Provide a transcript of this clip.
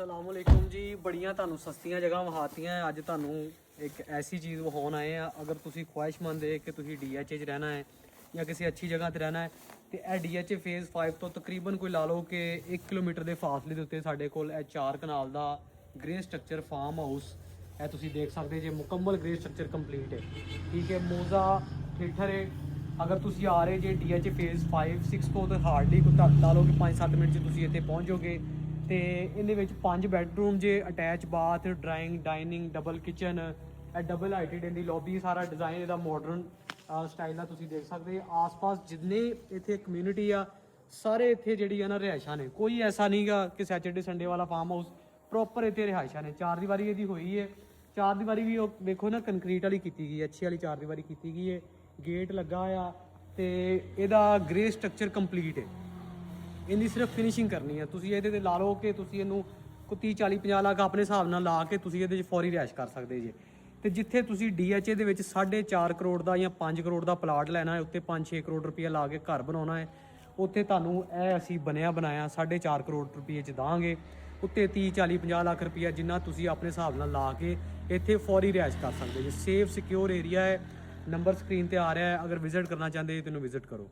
असलामुअलैकुम जी। बड़ियां ਤੁਹਾਨੂੰ ਸਸਤੀਆਂ ਜਗ੍ਹਾ ਵਿਖਾਤੀਆਂ ਅੱਜ ਤੁਹਾਨੂੰ ਇੱਕ ਐਸੀ ਚੀਜ਼ ਵਿਖਾਉਣ ਆਏ ਆ। ਅਗਰ ਤੁਸੀਂ ਖੁਆਇਸ਼ਮੰਦ ਹੈ ਕਿ ਤੁਸੀਂ DH 'ਚ ਰਹਿਣਾ ਹੈ ਜਾਂ ਕਿਸੇ ਅੱਛੀ ਜਗ੍ਹਾ ਤੇ ਰਹਿਣਾ ਹੈ ਤੇ ਇਹ DH ਫੇਜ਼ 5 ਤੋਂ ਤਕਰੀਬਨ ਕੋਈ ਲਾ ਲਓ ਕਿ 1 ਕਿਲੋਮੀਟਰ ਦੇ ਫਾਸਲੇ ਦੇ ਉੱਤੇ ਸਾਡੇ ਕੋਲ ਇਹ 4 ਕਨਾਲ ਦਾ ਗ੍ਰੇ ਸਟਰਕਚਰ ਫਾਰਮ ਹਾਊਸ ਇਹ ਤੁਸੀਂ ਦੇਖ ਸਕਦੇ ਜੇ ਮੁਕੰਮਲ ਗ੍ਰੇ ਸਟਰਕਚਰ ਕੰਪਲੀਟ ਹੈ। ਠੀਕ ਹੈ, ਮੋਜ਼ਾ ਥੀਏਟਰ ਹੈ। ਅਗਰ ਤੁਸੀਂ ਆ ਰਹੇ ਜੇ DH ਫੇਜ਼ 5 6 ਤੋਂ ਤਾਂ ਹਾਰਡਲੀ ਕੋਈ ਲਾ ਲਓ ਕਿ 5-7 ਮਿੰਟ 'ਚ ਤੁਸੀਂ ਇੱਥੇ ਪਹੁੰਚ ਜਾਓਗੇ। ਤੇ ਇਹਦੇ ਵਿੱਚ 5 ਬੈਡਰੂਮ ਜੇ, attach bath, drawing, dining, double kitchen, ਇਹ ਡਬਲ ਹਾਈਟਡ ਇਹਦੀ ਲੌਬੀ, ਸਾਰਾ ਡਿਜ਼ਾਈਨ ਇਹਦਾ ਮਾਡਰਨ ਸਟਾਈਲ ਦਾ ਤੁਸੀਂ ਦੇਖ ਸਕਦੇ। ਆਸ-ਪਾਸ ਜਿੰਨੇ ਇੱਥੇ ਕਮਿਊਨਿਟੀ ਆ ਸਾਰੇ ਇੱਥੇ ਜਿਹੜੀ ਆ ਨਾ ਰਿਹਾਇਸ਼ਾਂ ਨੇ। ਕੋਈ ਐਸਾ ਨਹੀਂਗਾ ਕਿ ਸੈਚਰਡੇ ਸੰਡੇ ਵਾਲਾ ਫਾਰਮ ਹਾਊਸ, ਪ੍ਰੋਪਰ ਇੱਥੇ ਰਿਹਾਇਸ਼ਾਂ ਨੇ। 4 ਦੀਵਾਰੀ ਇਹਦੀ ਹੋਈ ਹੈ। 4 ਦੀਵਾਰੀ ਵੀ ਉਹ ਵੇਖੋ ਨਾ ਕੰਕਰੀਟ ਵਾਲੀ ਕੀਤੀ ਗਈ ਹੈ, ਅੱਛੀ ਵਾਲੀ 4 ਦੀਵਾਰੀ ਕੀਤੀ ਗਈ ਹੈ। ਗੇਟ ਲੱਗਾ ਆ ਤੇ ਇਹਦਾ ਗ੍ਰੇ ਸਟਰਕਚਰ ਕੰਪਲੀਟ ਹੈ। ਇਹਦੀ ਸਿਰਫ ਫਿਨਿਸ਼ਿੰਗ ਕਰਨੀ ਹੈ। ਤੁਸੀਂ ਇਹਦੇ ਤੇ ਲਾ ਲਓ ਕਿ ਤੁਸੀਂ ਇਹਨੂੰ ਕੋਈ 30-40-50 ਲੱਖ ਆਪਣੇ ਹਿਸਾਬ ਨਾਲ ਲਾ ਕੇ ਤੁਸੀਂ ਇਹਦੇ 'ਚ ਫੌਰੀ ਰਿਹਾਇਸ਼ ਕਰ ਸਕਦੇ ਜੇ। ਤੇ ਜਿੱਥੇ ਤੁਸੀਂ DH ਦੇ ਵਿੱਚ 4.5 ਕਰੋੜ ਦਾ ਜਾਂ 5 ਕਰੋੜ ਦਾ ਪਲਾਟ ਲੈਣਾ ਹੈ, ਉੱਤੇ 5-6 ਕਰੋੜ ਰੁਪਇਆ ਲਾ ਕੇ ਘਰ ਬਣਾਉਣਾ ਹੈ, ਉੱਥੇ ਤੁਹਾਨੂੰ ਇਹ ਅਸੀਂ ਬਣਿਆ ਬਣਾਇਆ 4.5 ਕਰੋੜ ਰੁਪਏ 'ਚ ਦਾਂਗੇ। ਉੱਤੇ 30-40-50 ਲੱਖ ਰੁਪਇਆ ਜਿੰਨਾ ਤੁਸੀਂ ਆਪਣੇ ਹਿਸਾਬ ਨਾਲ ਲਾ ਕੇ ਇੱਥੇ ਫੌਰੀ ਰਿਹਾਇਸ਼ ਕਰ ਸਕਦੇ ਜੇ। ਸੇਫ ਸਿਕਿਉਰ ਏਰੀਆ ਹੈ। ਨੰਬਰ ਸਕਰੀਨ ਤੇ ਆ ਰਿਹਾ ਹੈ। ਅਗਰ ਵਿਜ਼ਿਟ ਕਰਨਾ ਚਾਹੁੰਦੇ ਤੈਨੂੰ ਵਿਜ਼ਿਟ ਕਰੋ।